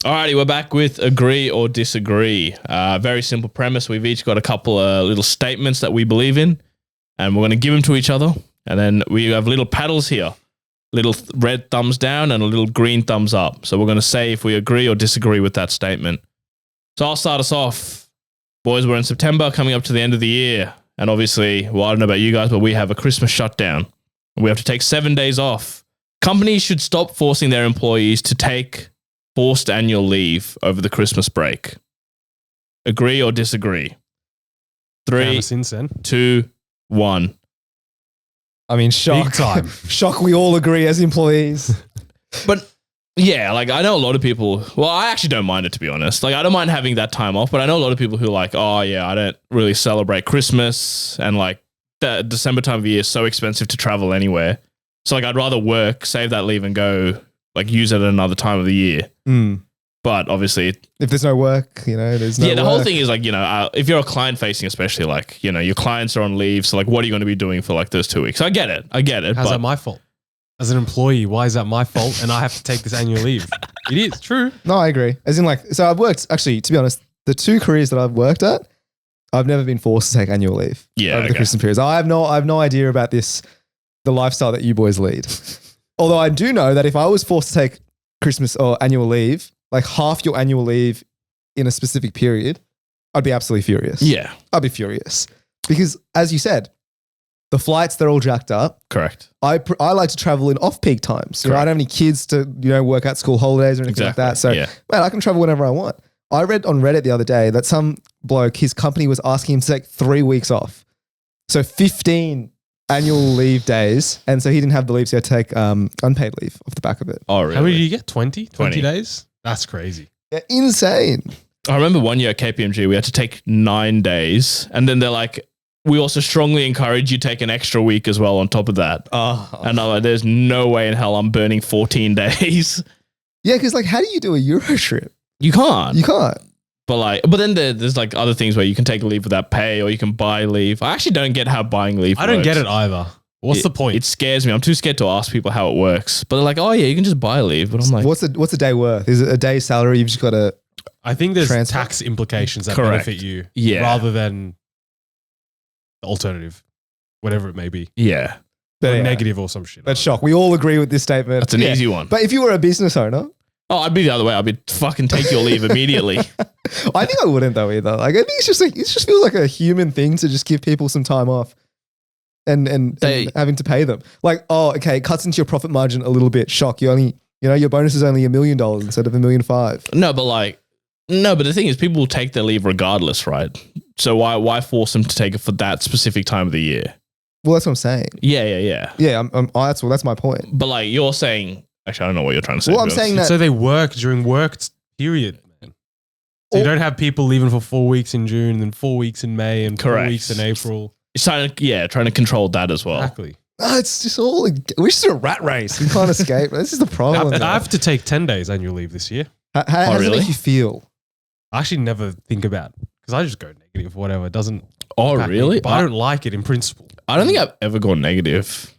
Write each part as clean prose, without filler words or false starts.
Alrighty, we're back with agree or disagree. Very simple premise. We've each got a couple of little statements that we believe in, and we're going to give them to each other. And then we have little paddles here, little red thumbs down and a little green thumbs up. So we're going to say if we agree or disagree with that statement. So I'll start us off. Boys, we're in September, coming up to the end of the year. And obviously, well, I don't know about you guys, but we have a Christmas shutdown. We have to take 7 days off. Companies should stop forcing their employees to take forced annual leave over the Christmas break. Agree or disagree? 3, 2, 1. I mean, shock. Big time. Shock, we all agree as employees. But yeah, like I know a lot of people, well, I actually don't mind it, to be honest. Like I don't mind having that time off, but I know a lot of people who are like, oh yeah, I don't really celebrate Christmas, and like the December time of year is so expensive to travel anywhere. So like I'd rather work, save that leave and go like use it at another time of the year. But obviously, if there's no work, there's no the work. whole thing is like, if you're a client facing, especially like, your clients are on leave. So like, what are you going to be doing for like those 2 weeks? I get it. How's that my fault? As an employee, why is that my fault? And I have to take this annual leave. It is true. No, I agree. As in like, so I've worked, actually, to be honest, the 2 careers that I've worked at, I've never been forced to take annual leave over the Christmas periods. I have no idea about the lifestyle that you boys lead. Although I do know that if I was forced to take Christmas or annual leave, like half your annual leave in a specific period, I'd be absolutely furious. Yeah. I'd be furious. Because as you said, the flights, they're all jacked up. Correct. I like to travel in off-peak times. I don't have any kids to, work out school holidays or anything like that. So, man, I can travel whenever I want. I read on Reddit the other day that some bloke, his company was asking him to take 3 weeks off. So 15 annual leave days. And so he didn't have the leave, so he had to take unpaid leave off the back of it. Oh, really? How many did you get? 20 days? That's crazy. Yeah, insane. I remember one year at KPMG, we had to take 9 days. And then they're like, we also strongly encourage you to take an extra week as well on top of that. And I'm like, there's no way in hell I'm burning 14 days. Yeah, because like, how do you do a Euro trip? You can't. You can't. But then there's like other things where you can take leave without pay or you can buy leave. I actually don't get how buying leave works. I don't get it either. What's the point? It scares me. I'm too scared to ask people how it works. But they're like, oh yeah, you can just buy leave. But I'm like, what's a day worth? Is it a day's salary? You've just got to. I think there's tax implications that benefit you rather than the alternative, whatever it may be. Yeah. Or negative or some shit. That's shock. We all agree with this statement. That's an easy one. But if you were a business owner. Oh, I'd be the other way. I'd be fucking take your leave immediately. I think I wouldn't though either. Like I think it's just like, it just feels like a human thing to just give people some time off. And having to pay them. Like, oh, okay, it cuts into your profit margin a little bit. Shock. You only, your bonus is only $1 million instead of $1.5 million. No, but the thing is, people will take their leave regardless, right? So why force them to take it for that specific time of the year? Well, that's what I'm saying. Yeah. Yeah, that's my point. But like you're saying, actually, I don't know what you're trying to say. Well, I'm saying that. So they work during work period, man. So you don't have people leaving for 4 weeks in June, and then 4 weeks in May, and 4 weeks in April. It's trying to control that as well. Exactly. It's just all, we're just a rat race. We can't escape. This is the problem. I have to take 10 days annual leave this year. How does it make you feel? I actually never think about it because I just go negative or whatever. It doesn't. Oh, really? But I don't like it in principle. I don't think I've ever gone negative.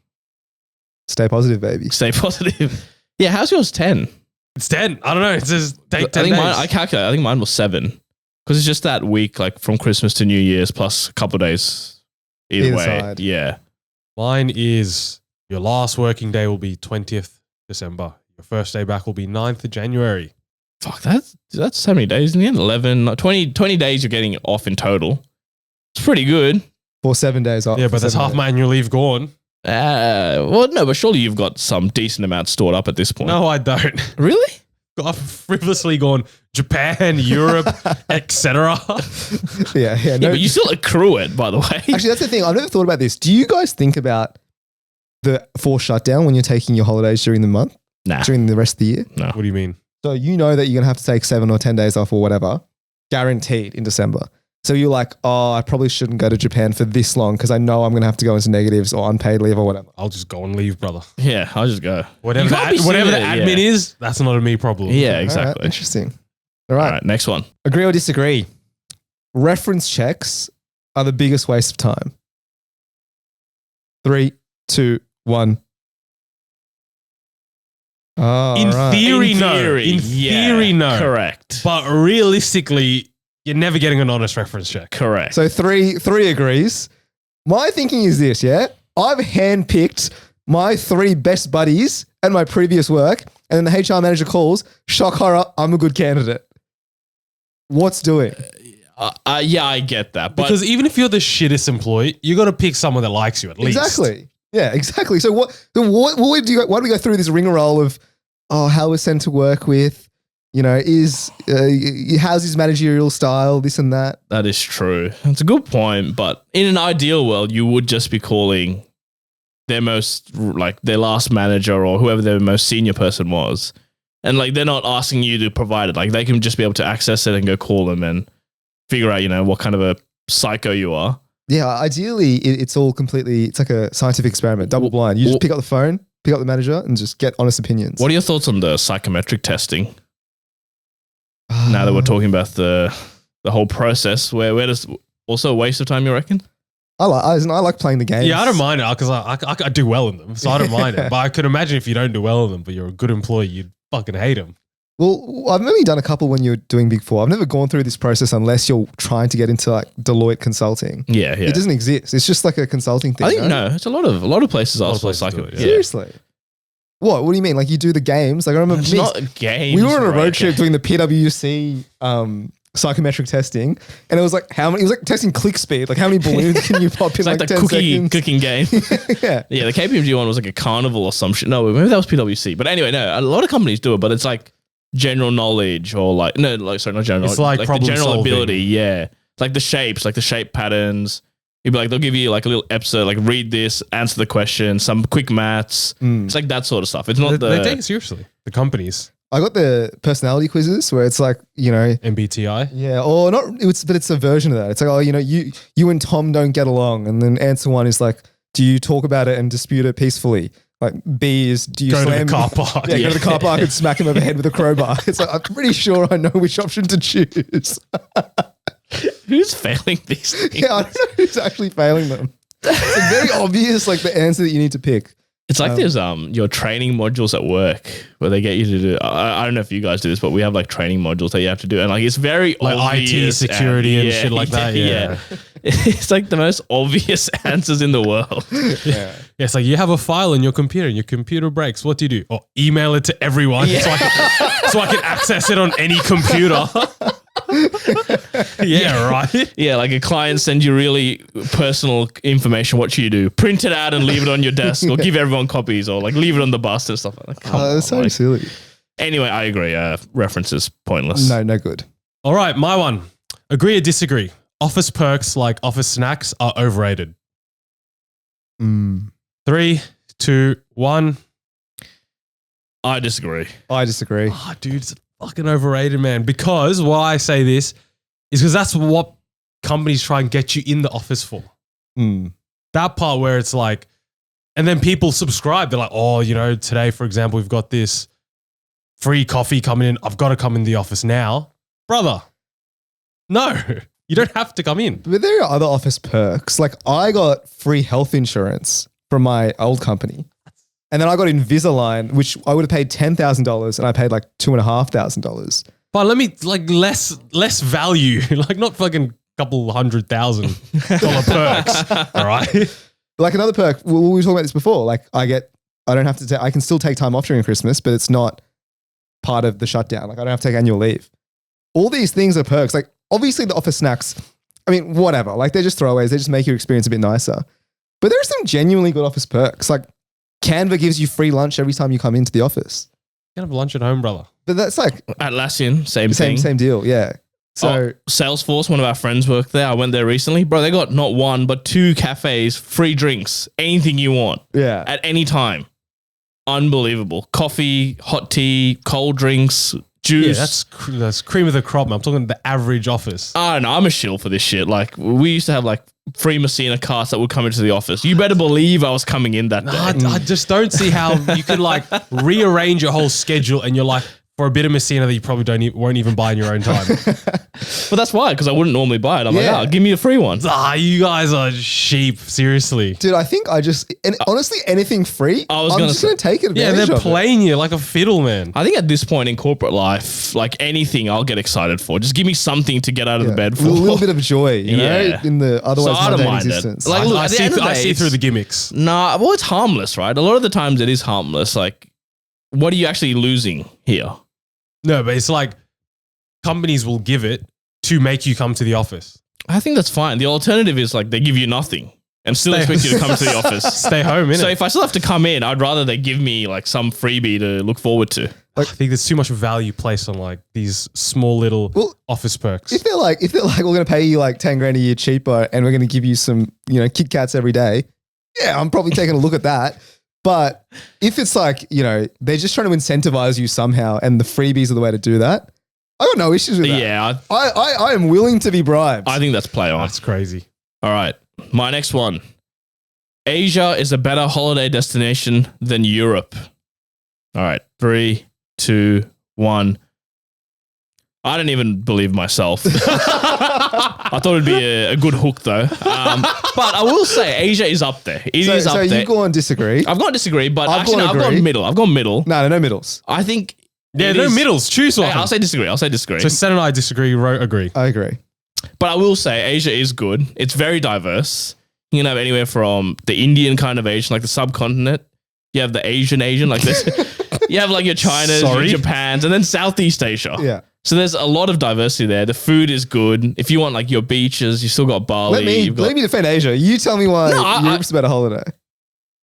Stay positive, baby. Stay positive. Yeah, how's yours 10? It's 10. I don't know. It says take 10 days. I calculate. I think mine was 7 because it's just that week, like from Christmas to New Year's plus a couple of days. Either way, side. Yeah. Mine is your last working day will be 20th December. Your first day back will be 9th of January. Fuck, that's how many days in the end? 11, 20 days you're getting off in total. It's pretty good. For 7 days off. Yeah, but that's half my annual leave gone. Well, no, but surely you've got some decent amount stored up at this point. No, I don't. Really? I've frivolously gone Japan, Europe, etc. Yeah, no, but you still accrue it, by the way. Actually, that's the thing. I've never thought about this. Do you guys think about the forced shutdown when you're taking your holidays during the month? Nah. During the rest of the year? No. What do you mean? So you know that you're going to have to take 7 or 10 days off or whatever, guaranteed in December. So you're like, oh, I probably shouldn't go to Japan for this long because I know I'm going to have to go into negatives or unpaid leave or whatever. I'll just go and leave, brother. Yeah, I'll just go. Whatever the admin is, that's not a me problem. Yeah, exactly. All right, interesting. All right, next one. Agree or disagree? Reference checks are the biggest waste of time. 3, 2, 1. Oh, In right. theory, In no. theory, In yeah, theory, no. Correct. But realistically, you're never getting an honest reference check. Correct. So three agrees. My thinking is this, yeah? I've handpicked my 3 best buddies at my previous work, and then the HR manager calls, shock horror, I'm a good candidate. What's doing? Yeah, I get that. But Because even if you're the shittest employee, you got to pick someone that likes you at least. Exactly. Yeah, exactly. So why do we go through this rigmarole of, how we're sent to work with, how's his managerial style, this and that? that is true. It's a good point. But in an ideal world, you would just be calling their their last manager or whoever their most senior person was. And they're not asking you to provide it. They can just be able to access it and go call them and figure out, what kind of a psycho you are. Yeah, ideally, it's like a scientific experiment, double blind. You just pick up the phone, pick up the manager, and just get honest opinions. What are your thoughts on the psychometric testing? Now that we're talking about the whole process, where does also a waste of time, you reckon? I like playing the games. Yeah, I don't mind it because I do well in them, so I don't mind it. But I could imagine if you don't do well in them, but you're a good employee, you'd fucking hate them. Well, I've only done a couple when you're doing Big Four. I've never gone through this process unless you're trying to get into Deloitte consulting. Yeah. It doesn't exist. It's just like a consulting thing. I think no. It's a lot of places also do it, yeah. Seriously. What do you mean? You do the games? I remember It's not games. we were on a road right? trip doing the PwC psychometric testing, and it was how many? It was testing click speed. How many balloons can you pop in It's like the 10 seconds? cooking game. Yeah. Yeah, the KPMG one was like a carnival or some shit. No, maybe that was PwC. But anyway, no, a lot of companies do it, but it's general knowledge or sorry, not general. It's like the problem general solving. ability. Yeah, the shapes, the shape patterns. You'd be they'll give you a little episode, read this, answer the question, some quick maths. It's that sort of stuff. It's not They take it seriously. The companies. I got the personality quizzes where it's MBTI. yeah, or not. But it's a version of that. It's you and Tom don't get along, and then answer 1 is do you talk about it and dispute it peacefully? B is do you Go to slam the car park. Yeah, go to the car park and smack him over the head with a crowbar. It's I'm pretty sure I know which option to choose. Who's failing these things? Yeah, I don't know who's actually failing them. It's very obvious, the answer that you need to pick. It's there's your training modules at work where they get you to do. I don't know if you guys do this, but we have training modules that you have to do, and it's very IT obvious security and shit like that. Yeah. It's the most obvious answers in the world. Yeah. It's you have a file in your computer and your computer breaks. What do? Or email it to everyone so I can access it on any computer. Yeah, right. Yeah, a client sends you really personal information. What should you do? Print it out and leave it on your desk, or give everyone copies, or leave it on the bus and stuff like that. Come on, It's so silly. Anyway, I agree. References pointless. No good. All right, my one. Agree or disagree? Office perks like office snacks are overrated. 3, 2, 1. I disagree. I disagree. Oh, dude, it's fucking overrated, man. Because why I say this is because that's what companies try and get you in the office for. That part where it's and then people subscribe. They're today, for example, we've got this free coffee coming in. I've got to come in the office now. Brother, no, you don't have to come in. But there are other office perks. I got free health insurance from my old company. And then I got Invisalign, which I would have paid $10,000 and I paid $2,500. But let me less value, not fucking couple $100,000 perks. All right. Another perk, we were talking about this before. I can still take time off during Christmas, but it's not part of the shutdown. I don't have to take annual leave. All these things are perks. Obviously the office snacks, whatever. They're just throwaways. They just make your experience a bit nicer. But there are some genuinely good office perks. Canva gives you free lunch every time you come into the office. You can have lunch at home, brother. But that's Atlassian, same thing. Same deal, yeah. So Salesforce, one of our friends worked there. I went there recently. Bro, they got not 1, but 2 cafes, free drinks, anything you want. Yeah. At any time. Unbelievable. Coffee, hot tea, cold drinks, juice. Yeah, that's cream of the crop, man. I'm talking the average office. I don't know. I'm a shill for this shit. We used to have free Messina carts that would come into the office. You better believe I was coming in that day. I just don't see how you could rearrange your whole schedule and you're for a bit of Messina that you probably won't even buy in your own time. But that's why, because I wouldn't normally buy it. I'm Yeah. like, give me a free one. You guys are sheep. Seriously. Dude, I think honestly, anything free, I'm just going to take it. Yeah, they're playing you like a fiddle, man. I think at this point in corporate life, like anything I'll get excited for. Just give me something to get out of the bed for. A little bit of joy, you know, in the otherwise I don't mundane mind it. existence. Like, look, I at the end of the day, see through the gimmicks. Nah, well, it's harmless, right? A lot of the times it is harmless. Like, what are you actually losing here? No, but it's like companies will give it to make you come to the office. I think that's fine. The alternative is like they give you nothing and still expect you to come to the office. Stay home, innit? So if I still have to come in, I'd rather they give me like some freebie to look forward to. I think there's too much value placed on like these small little office perks. If they're like, we're going to pay you like 10 grand a year cheaper and we're going to give you some, you know, Kit Kats every day. Yeah, I'm probably taking a look at that. But if it's like, you know, they're just trying to incentivize you somehow and the freebies are the way to do that, I got no issues with that. Yeah. I am willing to be bribed. I think that's play on. That's crazy. All right. My next one. Asia is a better holiday destination than Europe. All right. 3, 2, 1. I don't even believe myself. I thought it'd be a good hook though. But I will say Asia is up there. It is up there. So you go and disagree. I've gone disagree, but I've actually I've gone middle. I've gone middle. No middles. I think no middles. Choose one. Hey, I'll say disagree. So Sen and I disagree. Ro agree. I agree. But I will say Asia is good. It's very diverse. You can have anywhere from the Indian kind of Asian, like the subcontinent. You have the Asian, like this. You have like your Chinas, your Japans, and then Southeast Asia. Yeah. So there's a lot of diversity there. The food is good. If you want like your beaches, you still got Bali. Let me defend Asia. You tell me why Europe's a better holiday.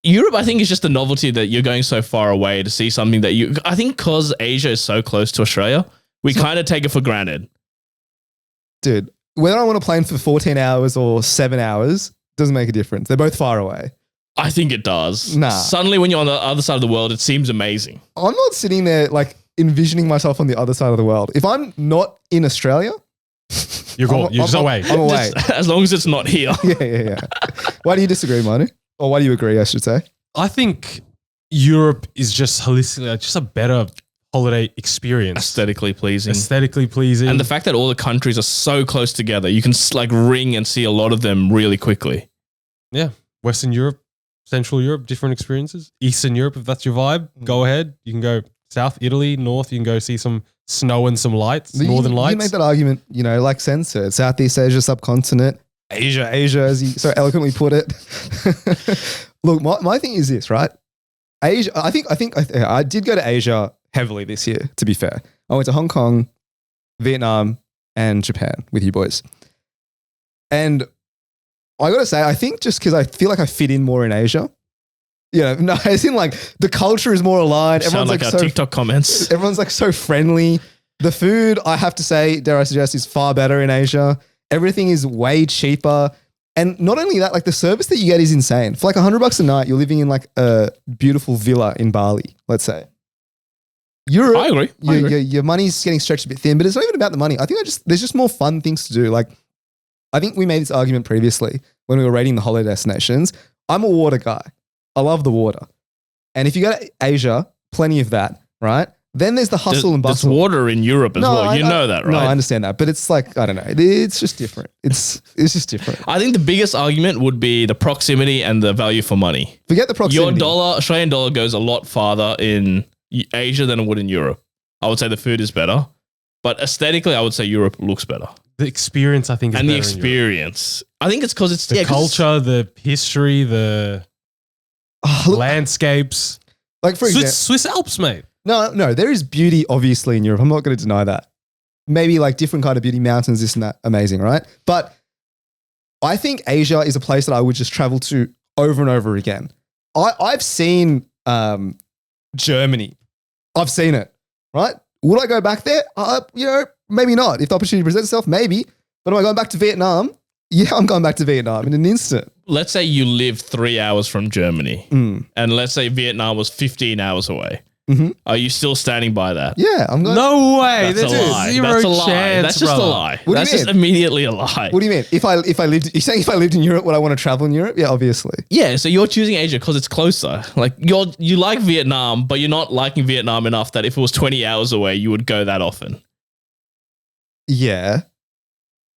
Europe, I think, is just the novelty that you're going so far away to see something that I think because Asia is so close to Australia, we kind of take it for granted. Dude, whether I want to plan for 14 hours or 7 hours doesn't make a difference. They're both far away. I think it does. Nah. Suddenly when you're on the other side of the world, it seems amazing. I'm not sitting there like envisioning myself on the other side of the world. If I'm not in Australia, you're gone. You're just away. I'm away. As long as it's not here. Yeah. Why do you disagree, Manu? Or why do you agree, I should say? I think Europe is just holistically just a better holiday experience. Aesthetically pleasing. And the fact that all the countries are so close together, you can like ring and see a lot of them really quickly. Yeah. Western Europe, Central Europe, different experiences. Eastern Europe, if that's your vibe, go ahead. You can go South Italy, North, you can go see some snow and some lights, northern lights. You make that argument, you know, like Sen said, Southeast Asia, subcontinent, Asia, as you so eloquently put it. Look, my thing is this, right? Asia, I did go to Asia heavily this year, to be fair. I went to Hong Kong, Vietnam, and Japan with you boys. And I got to say, I think just because I feel like I fit in more in Asia. Yeah, no, as in like the culture is more aligned. Everyone's like our TikTok comments. Everyone's like so friendly. The food, I have to say, dare I suggest, is far better in Asia. Everything is way cheaper. And not only that, like the service that you get is insane. For like $100 a night, you're living in like a beautiful villa in Bali, let's say. Europe, I agree. Your money's getting stretched a bit thin, but it's not even about the money. I think there's just more fun things to do. Like, I think we made this argument previously when we were rating the holiday destinations. I'm a water guy. I love the water. And if you go to Asia, plenty of that, right? Then there's the hustle and bustle. There's water in Europe as well. You know that, right? No, I understand that. But it's like, I don't know. It's just different. It's just different. I think the biggest argument would be the proximity and the value for money. Forget the proximity. Your Australian dollar goes a lot farther in Asia than it would in Europe. I would say the food is better. But aesthetically, I would say Europe looks better. The experience, I think, is and better the experience. I think it's because it's the culture, the history, the landscapes. Like for example, Swiss Alps, mate. No, there is beauty obviously in Europe. I'm not going to deny that. Maybe like different kind of beauty, mountains, this and that, amazing, right? But I think Asia is a place that I would just travel to over and over again. I've seen Germany. I've seen it, right? Would I go back there? Maybe not. If the opportunity presents itself, maybe. But am I going back to Vietnam? Yeah, I'm going back to Vietnam in an instant. Let's say you live 3 hours from Germany, and let's say Vietnam was 15 hours away. Mm-hmm. Are you still standing by that? Yeah, I'm going. No way. That's a lie. Zero That's a lie. chance, That's just brother. a lie. What do you That's just mean? immediately a lie. What do you mean? If I lived, you're saying if I lived in Europe, would I want to travel in Europe? Yeah, obviously. Yeah, so you're choosing Asia because it's closer. Like you like Vietnam, but you're not liking Vietnam enough that if it was 20 hours away, you would go that often. Yeah.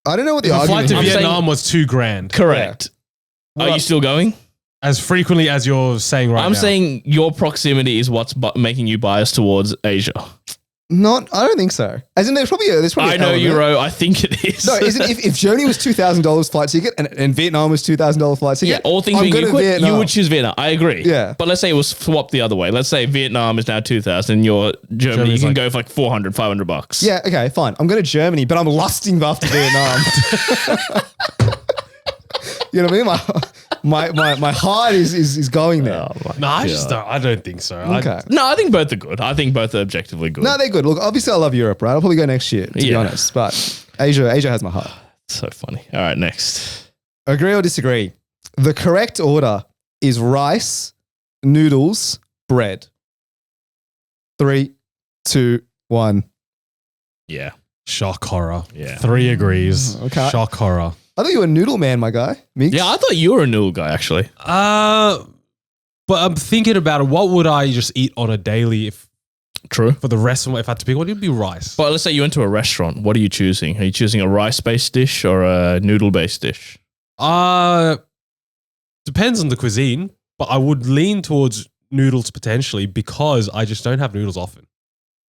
I don't know what the If a argument flight to is. Vietnam was $2,000, Correct. Are you still going? as frequently as you're saying right now. I'm saying your proximity is what's making you biased towards Asia. Not, I don't think so. As in, there's probably I an know element. Euro. I think it is. No, isn't if Germany was $2,000 flight ticket and Vietnam was $2,000 flight ticket? Yeah, all things I'm being going to equal, Vietnam. you would choose Vietnam. I agree. Yeah. But let's say it was swapped the other way. Let's say Vietnam is now 2,000 and you're Germany. Germany's You can like- go for like 400, $500. Yeah, okay, fine. I'm going to Germany, but I'm lusting after Vietnam. You know what I mean? My heart is going there. No, I don't think so. Okay. No, I think both are good. I think both are objectively good. No, they're good. Look, obviously I love Europe, right? I'll probably go next year, to be Yeah. honest. But Asia has my heart. So funny. All right, next. Agree or disagree? The correct order is rice, noodles, bread. 3, 2, 1. Yeah. Shock horror. Yeah. 3 agrees. Okay. Shock horror. I thought you were a noodle man, my guy. Migs? Yeah, I thought you were a noodle guy, actually. But I'm thinking about it. What would I just eat on a daily if True. for the rest of my, if I had to pick? What would be rice? But let's say you went to a restaurant. What are you choosing? Are you choosing a rice-based dish or a noodle-based dish? Depends on the cuisine, but I would lean towards noodles potentially because I just don't have noodles often.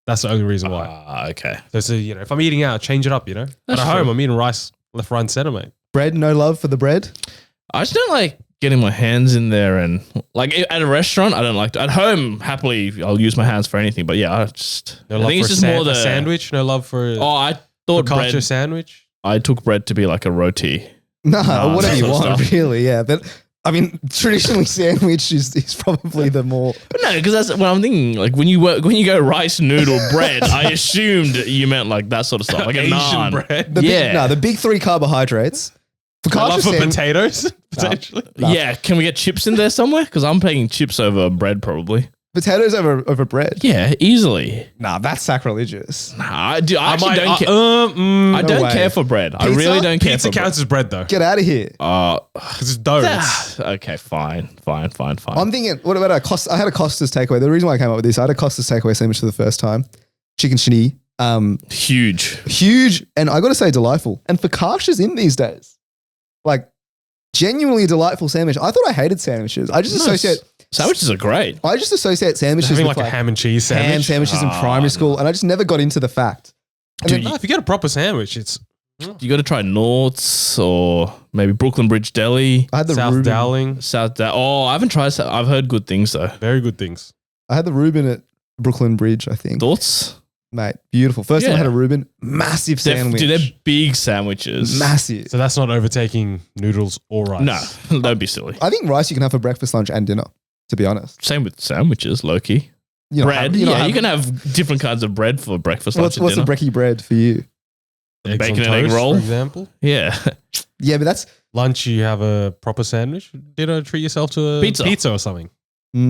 That's the only reason why. Okay. So if I'm eating out, change it up, But at home, true. I'm eating rice left, right, and center, mate. Bread, no love for the bread? I just don't like getting my hands in there and like at a restaurant, I don't like to. At home, happily, I'll use my hands for anything. But yeah, I think it's just more a the sandwich. No love for Oh, I thought focaccia bread. sandwich. I took bread to be like a roti. No, No, whatever that you sort of want, stuff. really, yeah. But I mean, traditionally sandwich is probably the more... But no, because that's what I'm thinking. Like when you go rice noodle bread, I assumed you meant like that sort of stuff, like a Asian naan. bread. The big 3 carbohydrates. No love Focaccia for sandwich- potatoes, potentially. Yeah, can we get chips in there somewhere? Because I'm picking chips over bread probably. Potatoes over bread. Yeah, easily. Nah, that's sacrilegious. Nah, I actually don't care. I No don't way. care for bread. I Pizza? really don't care Pizza for bread. counts as bread though, Get out of here. because it's dough. Okay, fine. I'm thinking, what about I had a Costa's takeaway. The reason why I came up with this, I had a Costa's takeaway sandwich for the first time. Chicken shinny. Huge. Huge. And I got to say, delightful. And focaccia's in these days. Like, genuinely delightful sandwich. I thought I hated sandwiches. I just associate Sandwiches are great. sandwiches Having with like a ham and cheese sandwich. ham sandwiches in primary school. And I just never got into the fact. And Dude, then- No, if you get a proper sandwich, it's You got to try Nort's or maybe Brooklyn Bridge Deli. I had the South Reuben. Dowling. I haven't tried. I've heard good things though. Very good things. I had the Reuben at Brooklyn Bridge, I think. Thoughts? Mate, beautiful. First time I Yeah. had a Reuben, massive sandwich. Dude, they're big sandwiches. Massive. So that's not overtaking noodles or rice. No, don't be silly. I think rice you can have for breakfast, lunch, and dinner, to be honest. Same with sandwiches, Loki. You know, Bread. You can have different kinds of bread for breakfast, lunch, What's and the dinner. brekkie bread for you? Eggs Bacon on and egg toast, roll? for example. Yeah. Yeah, but that's Lunch, you have a proper sandwich. Dinner, treat yourself to a Pizza. or something. yeah,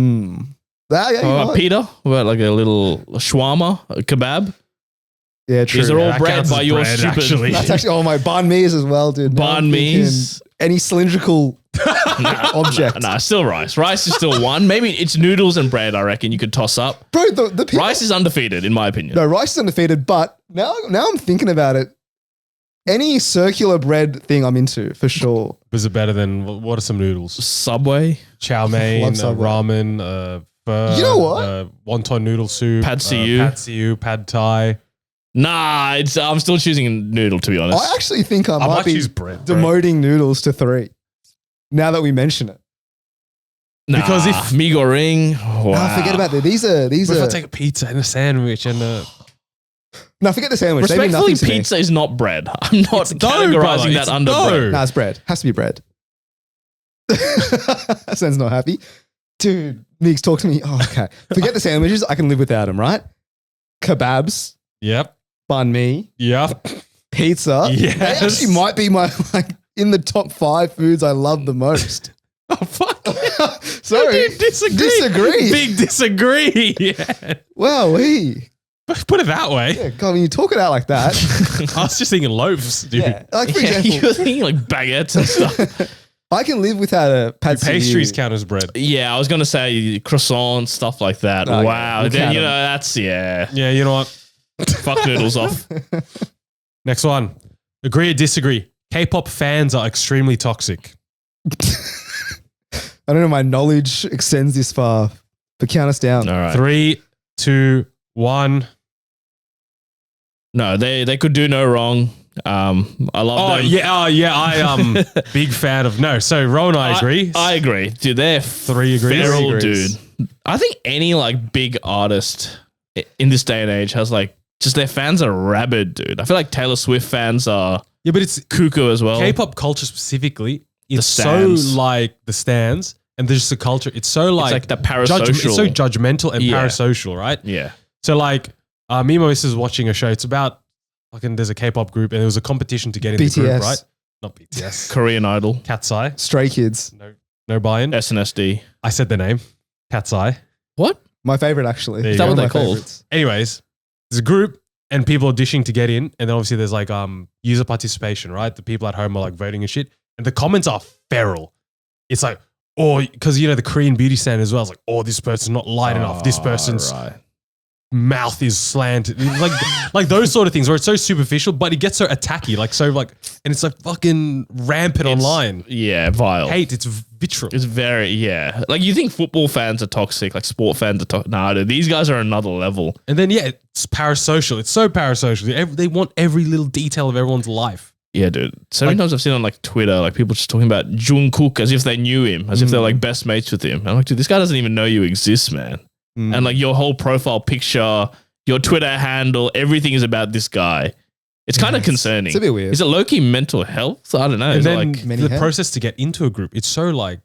What you're about right. pita? What about like a little shawarma, a kebab? Yeah, true. These are all that bread counts by as your bread, stupid. actually. That's actually my banh mi's as well, dude. Now I'm Banh thinking mi's. Any cylindrical object. Nah, still rice. Rice is still one. Maybe it's noodles and bread. I reckon you could toss up. Bro, the people, Rice is undefeated, in my opinion. No, rice is undefeated, but now I'm thinking about it. Any circular bread thing I'm into, for sure. Was it better than what are some noodles? Subway, Chow mein, Love Subway. ramen, pho, You know what? wonton noodle soup, Pad see ew. pad see ew, pad thai. Nah, I'm still choosing a noodle to be honest. I actually think I I might might be choose bread. bro. demoting noodles to 3. Now that we mention it. Nah, because if- mee goreng, wow. Nah, forget about that. These What if I are. take a pizza and a sandwich and No, forget the sandwich. They mean Respectfully, nothing to me. pizza is not bread. I'm not It's dough, categorizing brother. that It's under dough. bread. Nah, it's bread. Has to be bread. Sen's not happy. Dude, Meeks, talk to me. Oh, okay. Forget the sandwiches. I can live without them, right? Kebabs, yep, banh mi, yep. pizza. Yes. They actually might be my, like, in the top 5 foods I love the most. Oh fuck! Sorry. Dude, disagree. Disagree. Big disagree. Yeah. Wow, Put it that way. Yeah, God, when you talk it out like that. I was just thinking loaves, dude. Yeah. Like, for Yeah, example, you're thinking like baguettes and stuff. I can live without a pad see Pastries ew. count as bread. Yeah, I was gonna say croissants, stuff like that. Oh, yeah. Wow, We'll then count you know them. that's yeah. Yeah, you know what? Fuck noodles off. Next one. Agree or disagree? K-pop fans are extremely toxic. I don't know if my knowledge extends this far, but count us down. All right. 3, 2, 1. No, they could do no wrong. I love them. I big fan of no. So Ro and I agree. I agree. Dude, they're 3 agrees. feral, 3 agrees. dude. I think any like big artist in this day and age has like just their fans are rabid, dude. I feel like Taylor Swift fans are But it's cuckoo as well. K-pop culture specifically. It's so stans. like the stands and there's just the culture. It's so It's like the parasocial. it's so judgmental and parasocial, right? Yeah. So like me and my missus watching a show. It's about fucking there's a K-pop group and there was a competition to get in the group, BTS. right? Not BTS. Korean Idol, Cat's Eye. Stray Kids. No buy-in. SNSD. I said the name. Cat's Eye. What? My favorite, actually. There you Is that go. what One they're of my called? favorites. Anyways, there's a group and people auditioning to get in, and then obviously there's like user participation, right? The people at home are like voting and shit, and the comments are feral. It's like, oh, because you know the Korean beauty standard as well. It's like, oh, this person's not light enough. This person's Right. mouth is slanted, like those sort of things where it's so superficial, but it gets so attacky, like so like, and it's like fucking rampant online. Yeah, vile. Hate, it's vitriol. It's very, yeah. Like you think football fans are toxic, like sport fans are toxic. Nah, dude, these guys are another level. And then it's parasocial. It's so parasocial. They want every little detail of everyone's life. Yeah, dude. So many times I've seen on like Twitter, like people just talking about Jungkook as if they knew him, as if they're like best mates with him. I'm like, dude, this guy doesn't even know you exist, man. And like your whole profile picture, your Twitter handle, everything is about this guy. It's kind of concerning. It's a bit weird. Is it low-key mental health? I don't know. And Is it then like, many the hands? process to get into a group, it's so like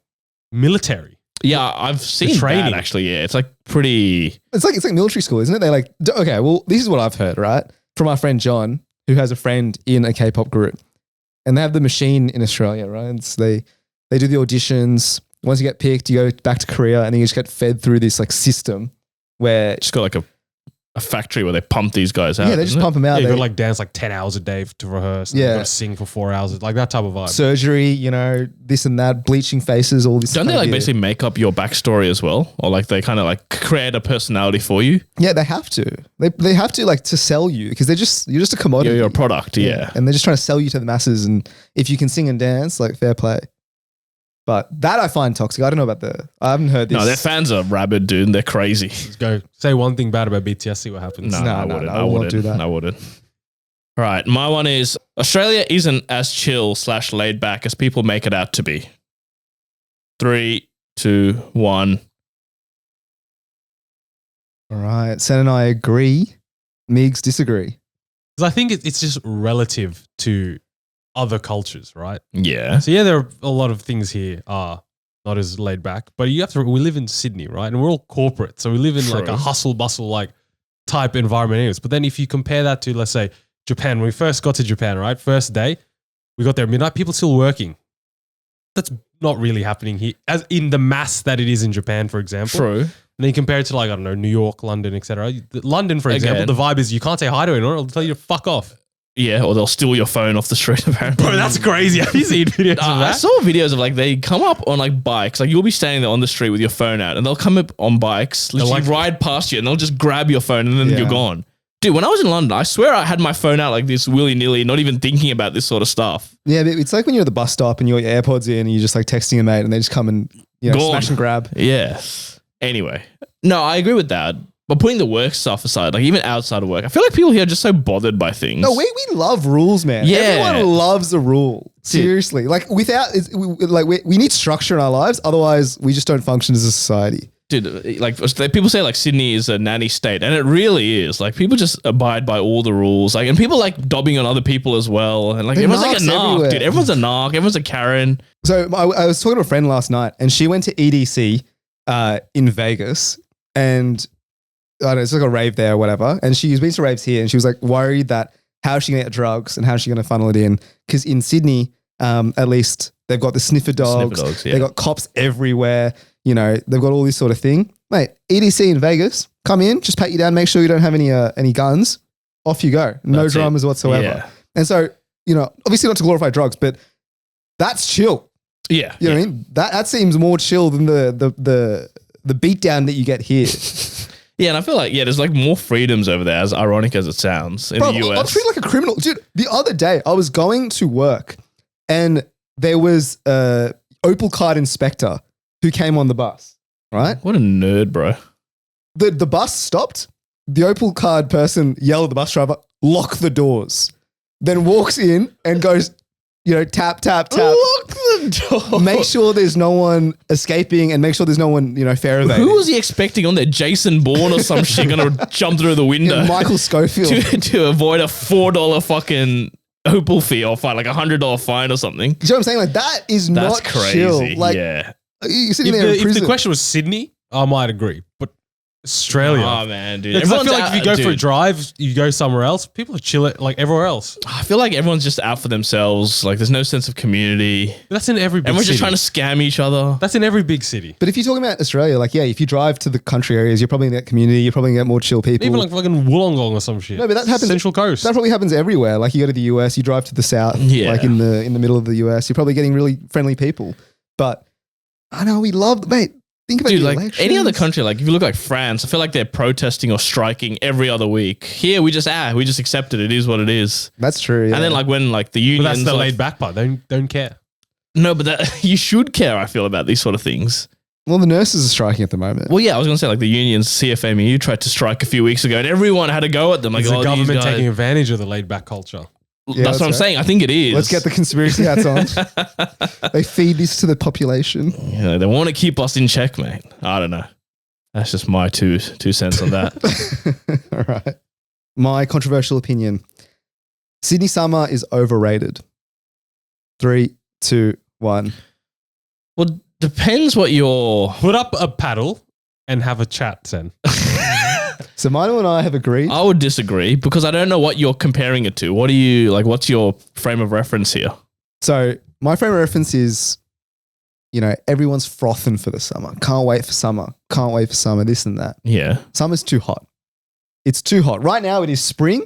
military. yeah, I've seen training. that actually. Yeah, it's like pretty. It's like military school, isn't it? They like, okay, well, this is what I've heard, right? From our friend John, who has a friend in a K-pop group. And they have the machine in Australia, right? And so they do the auditions. Once you get picked, you go back to Korea and then you just get fed through this like system where Just got like a factory where they pump these guys out. they just isn't it? pump them out. You They- got to like dance like 10 hours a day to rehearse. And Yeah. you got to sing for 4 hours. Like that type of vibe. surgery, this and that, bleaching faces, all this. Don't they kind of like gear. basically make up your backstory as well, or like they kind of like create a personality for you? Yeah, they have to. They have to like to sell you because you're just a commodity. You're a product, yeah. And they're just trying to sell you to the masses. And if you can sing and dance, like fair play. But that I find toxic. I don't know about I haven't heard this. No, their fans are rabid, dude. They're crazy. Let's go. Say one thing bad about BTS, see what happens. No, I wouldn't. I won't do that. I wouldn't. All right, my one is Australia isn't as chill / laid back as people make it out to be. 3, 2, 1. All right. Sen and I agree. Migs disagree. Because I think it's just relative to other cultures, right? Yeah. So yeah, there are a lot of things here are not as laid back, but we live in Sydney, right? And we're all corporate. So we live in like True. a hustle bustle like type environment anyways. But then if you compare that to, let's say, Japan, when we first got to Japan, right? First day, we got there at midnight, people still working. That's not really happening here, as in the mass that it is in Japan, for example. True. And then you compare it to like, I don't know, New York, London, etc. London, for example, Again. the vibe is you can't say hi to anyone, it'll tell you to fuck off. Yeah, or they'll steal your phone off the street, apparently. Bro, that's crazy. Have you seen videos of I that? saw videos of like they come up on like bikes, like you'll be standing there on the street with your phone out, and they'll come up on bikes, literally like- ride past you, and they'll just grab your phone, and then Yeah. you're gone. Dude, when I was in London, I swear I had my phone out like this willy nilly, not even thinking about this sort of stuff. Yeah, but it's like when you're at the bus stop and you got your AirPods in and you're just like texting a mate and they just come and Gone. smash and grab. Yeah. Anyway, no, I agree with that. But putting the work stuff aside, like even outside of work, I feel like people here are just so bothered by things. No, we love rules, man. Yeah. Everyone loves a rule. Seriously. Like we need structure in our lives. Otherwise, we just don't function as a society. Dude, like people say like Sydney is a nanny state, and it really is. Like people just abide by all the rules, like, and people like dobbing on other people as well, and like They're everyone's like a narcs narc, everywhere. dude. Everyone's a narc, everyone's a Karen. So I was talking to a friend last night and she went to EDC in Vegas and I don't know, it's like a rave there or whatever. And she's been to raves here and she was like worried that how is she going to get drugs and how is she going to funnel it in? Because in Sydney, at least they've got the sniffer dogs. dogs, yeah. They've got cops everywhere. They've got all this sort of thing. Mate, EDC in Vegas, come in, just pat you down, make sure you don't have any guns. Off you go. No That's it. dramas whatsoever. Yeah. And so, obviously not to glorify drugs, but that's chill. Yeah, You know what I mean? That seems more chill than the beatdown that you get here. Yeah, and I feel like, there's like more freedoms over there, as ironic as it sounds, in the US. I'm treated like a criminal. Dude, the other day I was going to work and there was a Opal card inspector who came on the bus, right? What a nerd, bro. The bus stopped. The Opal card person yelled at the bus driver, lock the doors. Then walks in and goes, tap, tap, tap. Lock the door. Make sure there's no one escaping and make sure there's no one, fair evading. Who was he expecting on there? Jason Bourne or some shit going to jump through the window? Michael Schofield. to avoid a $4 fucking Opal fee or fine, like $100 fine or something. You know what I'm saying? Like, that is That's not crazy. chill. Like, yeah. you're sitting there in If prison. the question was Sydney, I might agree. But Australia. Oh, man, dude. I feel Everyone's like if you go for a drive, you go somewhere else, people are chill like everywhere else. I feel like everyone's just out for themselves. Like, there's no sense of community. That's in every big Everyone's city. just trying to scam each other. That's in every big city. But if you're talking about Australia, like, if you drive to the country areas, you're probably in that community. You're probably going to get more chill people. Even like fucking Wollongong or some shit. No, but that happens. Central Coast. That probably happens everywhere. Like, you go to the US, you drive to the south, like in the middle of the US, you're probably getting really friendly people. But I know mate. Think about Dude, the like elections. any other country, like if you look like France, I feel like they're protesting or striking every other week. Here, we just accept it. It is what it is. That's true. Yeah. And then like when like the unions, But that's the like, laid back part. Don't care. No, but that you should care. I feel about these sort of things. Well, the nurses are striking at the moment. Well, yeah, I was gonna say like the unions, CFMEU tried to strike a few weeks ago, and everyone had a go at them. Like, Is the these government guys- taking advantage of the laid back culture? Yeah, that's what I'm right. saying. I think it is. Let's get the conspiracy hats on. They feed this to the population. They want to keep us in check, mate. I don't know. That's just my two cents on that. All right. My controversial opinion. Sydney summer is overrated. 3, 2, 1. Well, depends what your. Put up a paddle and have a chat, Sen. So Mino and I have agreed. I would disagree because I don't know what you're comparing it to. What do you like? What's your frame of reference here? So my frame of reference is, everyone's frothing for the summer. Can't wait for summer. Can't wait for summer. This and that. Yeah. Summer's too hot. It's too hot. Right now it is spring.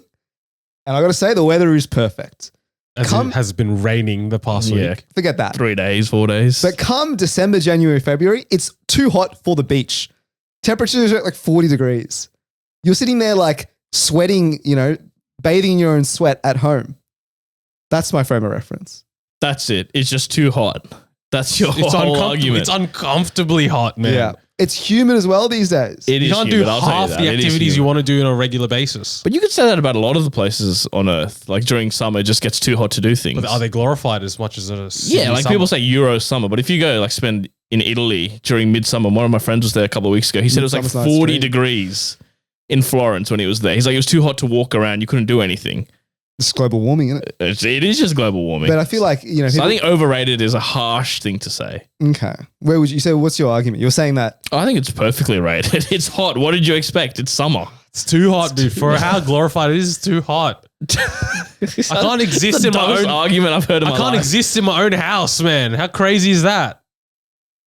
And I got to say the weather is perfect. As it has been raining the past week. Forget that. 3 days, 4 days. But come December, January, February, it's too hot for the beach. Temperatures are at like 40 degrees. You're sitting there like sweating, bathing in your own sweat at home. That's my frame of reference. That's it. It's just too hot. That's your whole argument. It's uncomfortably hot, man. Yeah. It's humid as well these days. It is You can't humid, do I'll tell you half that. the It is activities you humid. want to do on a regular basis. But you could say that about a lot of the places on Earth. Like during summer, it just gets too hot to do things. But are they glorified as much as a Yeah, like people say Euro summer, but if you go like spend in Italy during midsummer, one of my friends was there a couple of weeks ago. He said it was like Midsummer's nice 40 too. degrees in Florence when he was there. He's like, it was too hot to walk around. You couldn't do anything. It's global warming, isn't it? It is just global warming. But I feel like, So people, I think overrated is a harsh thing to say. okay. Where would you say, what's your argument? You're saying that I think it's perfectly rated. It's hot. What did you expect? It's summer. It's too hot, dude. For how glorified it is, it's too hot. I can't exist in my dumbest own argument I've heard in I my can't life. exist in my own house, man. How crazy is that?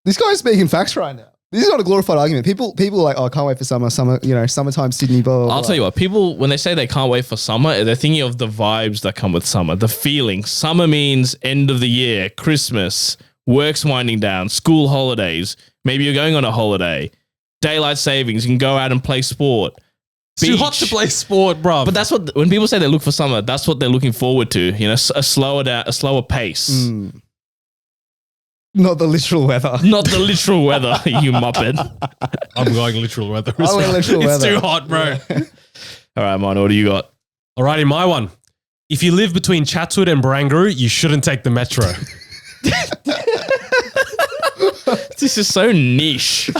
this guy's speaking facts right now. This is not a glorified argument. People are like, oh, I can't wait for summer, summertime Sydney, blah, blah, blah. I'll tell you what, people, when they say they can't wait for summer, they're thinking of the vibes that come with summer, the feeling. Summer means end of the year, Christmas, work's winding down, school holidays. Maybe you're going on a holiday, daylight savings, you can go out and play sport. It's too hot to play sport, bro. But that's what, when people say they look for summer, that's what they're looking forward to. A slower pace. Not the literal weather. Not the literal weather, you muppet. I'm going literal weather. I went literal It's weather. too hot, bro. All right, Mano, what do you got? Alrighty, my one. If you live between Chatswood and Barangaroo, you shouldn't take the metro. This is so niche,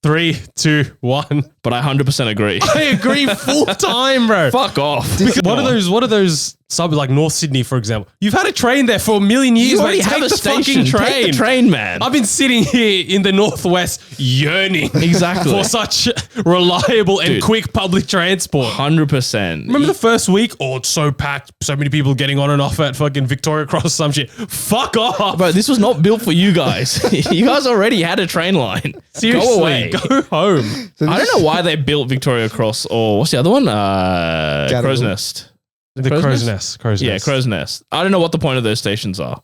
3, 2, 1. but I 100% agree. I agree full time, bro. Fuck off. Because what are those suburbs like North Sydney, for example? You've had a train there for a million years. You already mate. have Take a the station. fucking train. Take the train, man. I've been sitting here in the Northwest yearning Exactly. for such reliable and Dude. quick public transport. 100%. Remember the first week? Oh, it's so packed. So many people getting on and off at fucking Victoria Cross or some shit. Fuck off. Bro, this was not built for you guys. You guys already had a train line. Seriously, Go away. go home. I don't know why they built Victoria Cross or what's the other one? Crow's Nest. The Crow's Nest. Yeah, Crow's Nest. I don't know what the point of those stations are.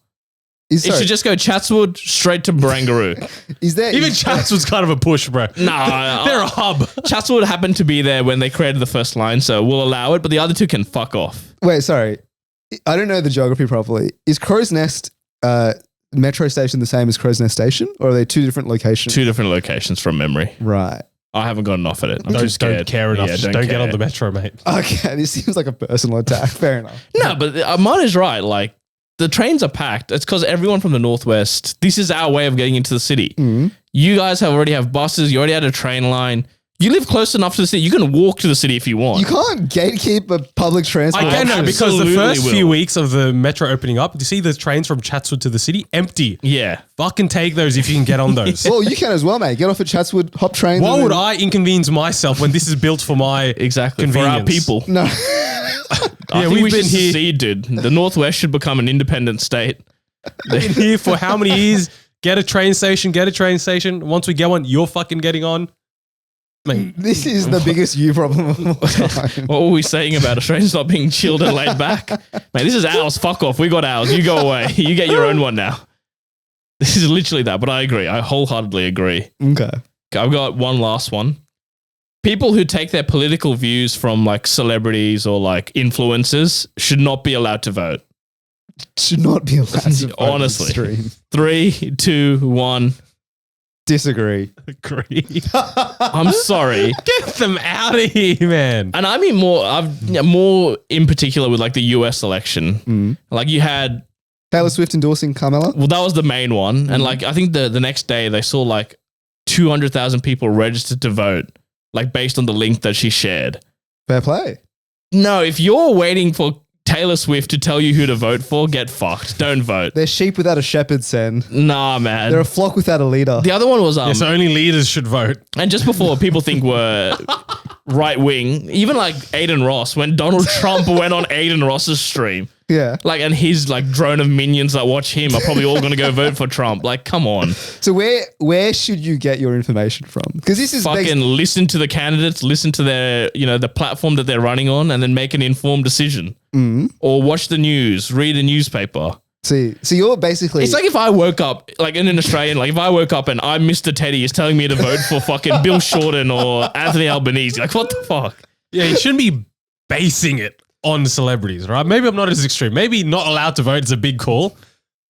It should just go Chatswood straight to Barangaroo. Even Chatswood's kind of a push, bro. Nah, they're a hub. Chatswood happened to be there when they created the first line, so we'll allow it. But the other two can fuck off. Wait, sorry, I don't know the geography properly. Is Crow's Nest metro station the same as Crow's Nest station, or are they two different locations? Two different locations from memory. Right. I haven't gotten off at it. I'm too scared. Don't care enough. Yeah, don't get on the metro, mate. Okay, this seems like a personal attack. Fair enough. No, but mine is right. Like, the trains are packed. It's because everyone from the Northwest, this is our way of getting into the city. Mm. You guys already have buses. You already had a train line. You live close enough to the city. You can walk to the city if you want. You can't gatekeep a public transport. I can know, because Absolutely the first few will. weeks of the metro opening up, you see the trains from Chatswood to the city empty. Yeah. Fucking take those if you can get on those. Well, you can as well, mate. Get off at Chatswood, hop trains. Why would I inconvenience myself when this is built for my Exactly. convenience? For our people. No. I think we've we should been here- secede, dude. The Northwest should become an independent state. Been here for how many years? Get a train station. Once we get one, you're fucking getting on. Mate, This is the biggest you problem of all time. What were we saying about Australians not being chilled and laid back? Man, this is ours. Fuck off. We got ours. You go away. You get your own one now. This is literally that, but I agree. I wholeheartedly agree. Okay. I've got one last one. People who take their political views from like celebrities or like influencers should not be allowed to vote. Should not be allowed to vote Honestly. stream. 3, 2, 1. Disagree. agree. I'm sorry. Get them out of here, man. And I mean more in particular with like the US election. Mm. Like you had, Taylor Swift endorsing Carmella? well, that was the main one. And like, I think the next day they saw like 200,000 people registered to vote, like based on the link that she shared. Fair play. No, if you're waiting for Taylor Swift to tell you who to vote for, get fucked. Don't vote. They're sheep without a shepherd, Sen. Nah, man. They're a flock without a leader. The other one was Yeah, so only leaders should vote. and just before people think we're right wing, even like Aiden Ross, when Donald Trump went on Aiden Ross's stream, Yeah. like, and his like drone of minions that watch him are probably all going to go vote for Trump. Like, come on, So where should you get your information from? Because this is fucking listen to the candidates, listen to their, the platform that they're running on, and then make an informed decision. Or watch the news, read a newspaper. See, so you're basically It's like if I woke up, like in an Australian, like if I woke up and I'm Mr. Teddy is telling me to vote for fucking Bill Shorten or Anthony Albanese. Like, what the fuck? Yeah, you shouldn't be basing it on celebrities, right? Maybe I'm not as extreme. Maybe not allowed to vote is a big call,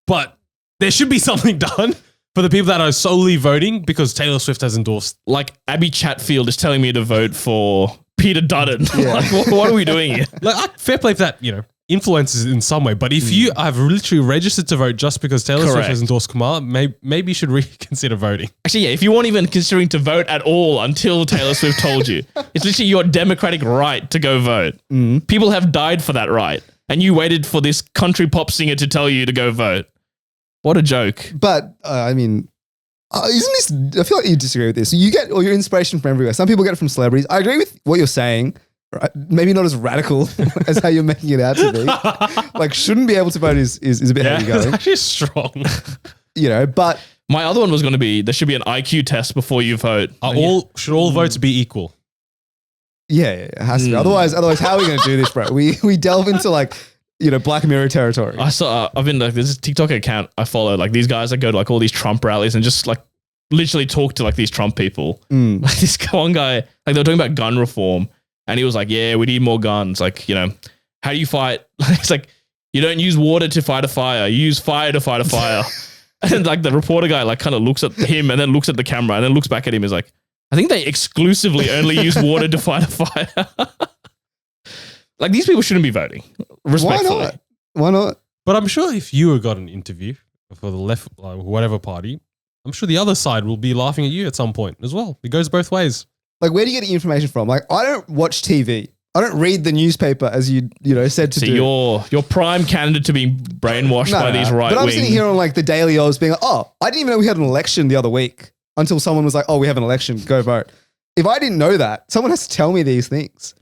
but there should be something done for the people that are solely voting because Taylor Swift has endorsed. Like Abby Chatfield is telling me to vote for Peter Dutton. Yeah. Like, what are we doing here? Like, fair play for that, influences in some way. But if you have literally registered to vote just because Taylor Swift Correct. has endorsed Kamala, maybe you should reconsider voting. Actually, yeah, if you weren't even considering to vote at all until Taylor Swift told you, it's literally your democratic right to go vote. People have died for that right. And you waited for this country pop singer to tell you to go vote. What a joke. But I mean, isn't this? I feel like you disagree with this. You get all your inspiration from everywhere. Some people get it from celebrities. I agree with what you're saying. Right? Maybe not as radical as how you're making it out to be. Like, shouldn't be able to vote is a bit heavy It's going. actually strong. But My other one was going to be there should be an IQ test before you vote. Should all votes be equal? yeah, it has to be. Otherwise, how are we going to do this, bro? We delve into like Black Mirror territory. I saw, I've been like, there's this TikTok account I follow, like these guys that go to like all these Trump rallies and just like literally talk to like these Trump people. Like this one guy, like they were talking about gun reform and he was like, yeah, we need more guns. Like, how do you fight? It's like, you don't use water to fight a fire. You use fire to fight a fire. And like the reporter guy like kind of looks at him and then looks at the camera and then looks back at him and is like, I think they exclusively only use water to fight a fire. Like these people shouldn't be voting. Respectfully. Why not? But I'm sure if you got an interview for the left, like whatever party, I'm sure the other side will be laughing at you at some point as well. It goes both ways. Like, where do you get your information from? Like, I don't watch TV. I don't read the newspaper as you said to do. You're prime candidate to being brainwashed by these right wing. But I'm sitting here on like the Daily Oz being like, oh, I didn't even know we had an election the other week until someone was like, oh, we have an election, go vote. If I didn't know that, someone has to tell me these things.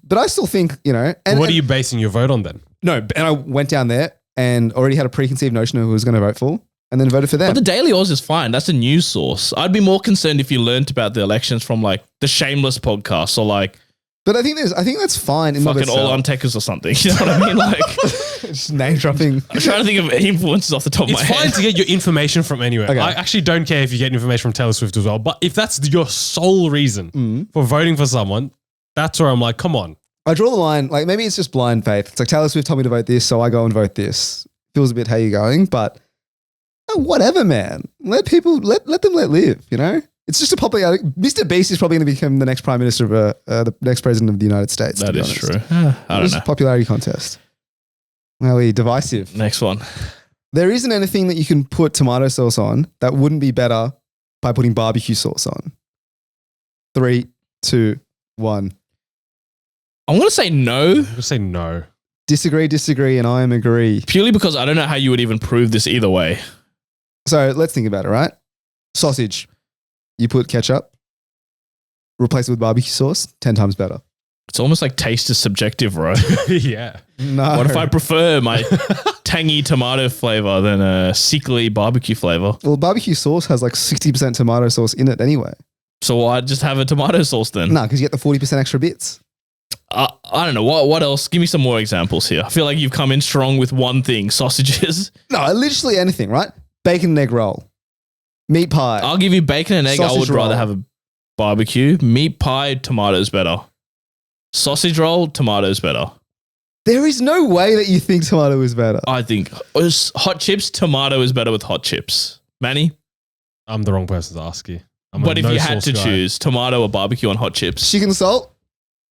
But I still think, And what are you basing your vote on then? No, and I went down there and already had a preconceived notion of who I was going to vote for and then voted for them. But the Daily Oz is fine. That's a news source. I'd be more concerned if you learnt about the elections from like the Shameless podcast or like But I think that's fine. In Fucking all on techers or something. You know what I mean? Like just name dropping. I'm trying to think of influences off the top of my It's head. fine to get your information from anywhere. Okay. I actually don't care if you get information from Taylor Swift as well. But if that's your sole reason for voting for someone, that's where I'm like, come on. I draw the line. Like maybe it's just blind faith. It's like Taylor Swift told me to vote this, so I go and vote this. Feels a bit how you going, but whatever, man. Let people let them live. You know. It's just a popular. Mr. Beast is probably going to become the next prime minister of the next president of the United States. That is true. I don't It's know. a popularity contest. Really divisive. Next one. There isn't anything that you can put tomato sauce on that wouldn't be better by putting barbecue sauce on. 3, 2, 1. I'm going to say no. I'm going to say no. Disagree, and I am agree. Purely because I don't know how you would even prove this either way. So let's think about it, right? Sausage. You put ketchup, replace it with barbecue sauce, 10 times better. It's almost like taste is subjective, bro. Yeah. No. What if I prefer my tangy tomato flavor than a sickly barbecue flavor? Well, barbecue sauce has like 60% tomato sauce in it anyway. So I just have a tomato sauce then? No, because you get the 40% extra bits. I don't know. What else? Give me some more examples here. I feel like you've come in strong with one thing, sausages. No, literally anything, right? Bacon and egg roll. Meat pie. I'll give you bacon and egg. I Sausage would rather roll. have a barbecue. Meat pie, tomatoes better. Sausage roll, tomatoes better. There is no way that you think tomato is better. I think hot chips, tomato is better with hot chips. Manny? I'm the wrong person to ask you. But if you had to choose tomato or barbecue on hot chips? Chicken salt,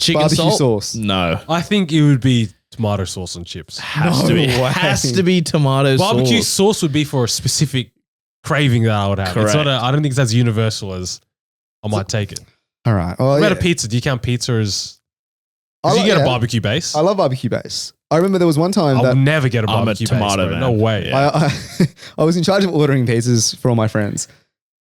Chicken barbecue salt? sauce. No. I think it would be tomato sauce and chips. Has No to be. way. Has to be tomato Barbecue sauce. sauce would be for a specific craving that I would have. It's not Correct. I don't think it's as universal as I might take it. All right. Well, What about yeah. a pizza? Do you count pizza as... I Because you get yeah. a barbecue base. I love barbecue base. I remember there was one time I'll that never get a I'm a barbecue tomato base. Bro. man. No way. Yeah. I was in charge of ordering pizzas for all my friends.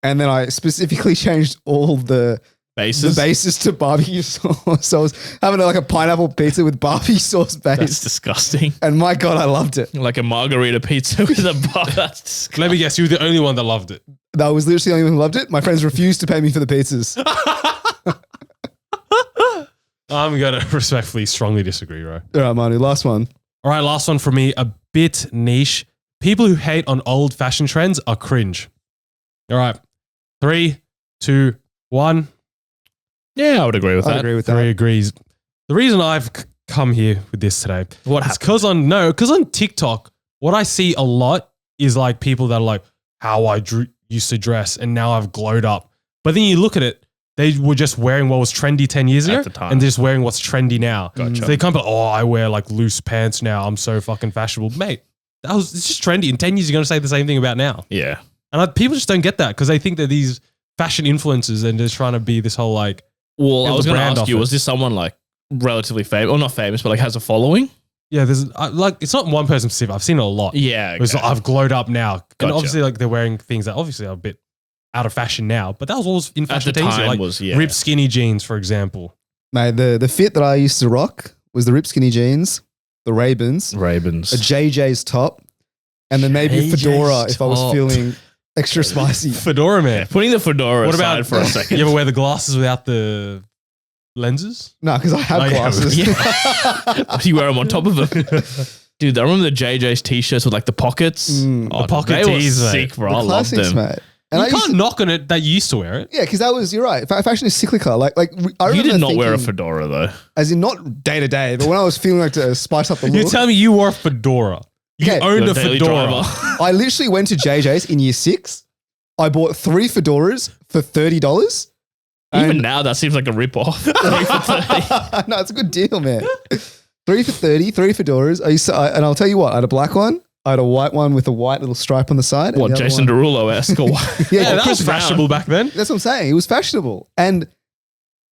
And then I specifically changed all the Bases? bases to barbecue sauce. So I was having like a pineapple pizza with barbecue sauce That's base. disgusting. And my God, I loved it. Like a margarita pizza with a bar. That's disgusting. Let me guess, you were the only one that loved it. That was literally the only one who loved it. My friends refused to pay me for the pizzas. I'm going to respectfully, strongly disagree, bro. All right, Manu, last one. All right, last one for me, a bit niche. People who hate on old fashion trends are cringe. All right, 3, 2, 1. Yeah, I would agree with I that. agree with 3 that. agrees. The reason I've come here with this today What is because on TikTok, what I see a lot is like people that are like, how I used to dress and now I've glowed up. But then you look at it, they were just wearing what was trendy 10 years ago At the time. and they're just wearing what's trendy now. Gotcha. So they can't be like, oh, I wear like loose pants now. I'm so fucking fashionable. Mate, it's just trendy. In 10 years, you're going to say the same thing about now. Yeah. And people just don't get that because they think that these fashion influencers and they're trying to be this whole like, Well, Yeah, I was the going to brand ask you, of it. was this someone like relatively famous, or not famous, but like has a following? yeah, there's like, it's not one person specific. I've seen it a lot. Yeah. It was like, I've glowed up now. And Gotcha. obviously, like, they're wearing things that obviously are a bit out of fashion now, but that was always in At fashion the 10 years ago, time like was, yeah. ripped skinny jeans, for example. Mate, the fit that I used to rock was the ripped skinny jeans, the Ray-Bans, Ravens. a JJ's top, and then maybe a JJ's fedora if I was top. feeling extra spicy. Fedora, man. Putting the fedora What aside about for a second. You ever wear the glasses without the lenses? No, because I have Oh, yeah, glasses. Yeah. You wear them on top of them. Dude, I remember the JJ's t-shirts with like the pockets. Mm. The pocket they tees, were mate. sick, bro. The I loved classics, them. mate. And You I used can't to, knock on it that you used to wear it. yeah, because that was, you're right. Fashion is cyclical. Like I You remember did not wear a thinking- fedora though. as in not day to day, but when I was feeling like to spice up the You're look, telling me you wore a fedora. You Okay. owned Your a daily fedora. driver. I literally went to JJ's in year 6. I bought 3 fedoras for $30. Even And- now, that seems like a rip-off. 3 for 30. No, it's a good deal, man. 3 for 30, 3 fedoras. And I'll tell you what, I had a black one. I had a white one with a white little stripe on the side. and What, the other Jason one- Derulo-esque or what? Yeah, Yeah, that Chris was Brown. fashionable back then. That's what I'm saying. It was fashionable. And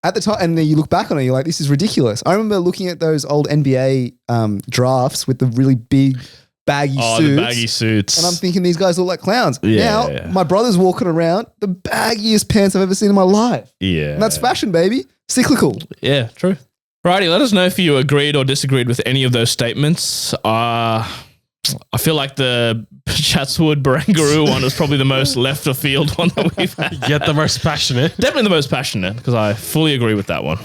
at the time, and then you look back on it, you're like, this is ridiculous. I remember looking at those old NBA drafts with the really big baggy Oh, suits. the baggy suits. And I'm thinking these guys look like clowns. Yeah, now, yeah. my brother's walking around the baggiest pants I've ever seen in my life. yeah. And that's fashion, baby. Cyclical. Yeah, true. Righty, let us know if you agreed or disagreed with any of those statements. I feel like the Chatswood Barangaroo one is probably the most left of field one that we've had. Get the most passionate. Definitely the most passionate because I fully agree with that one.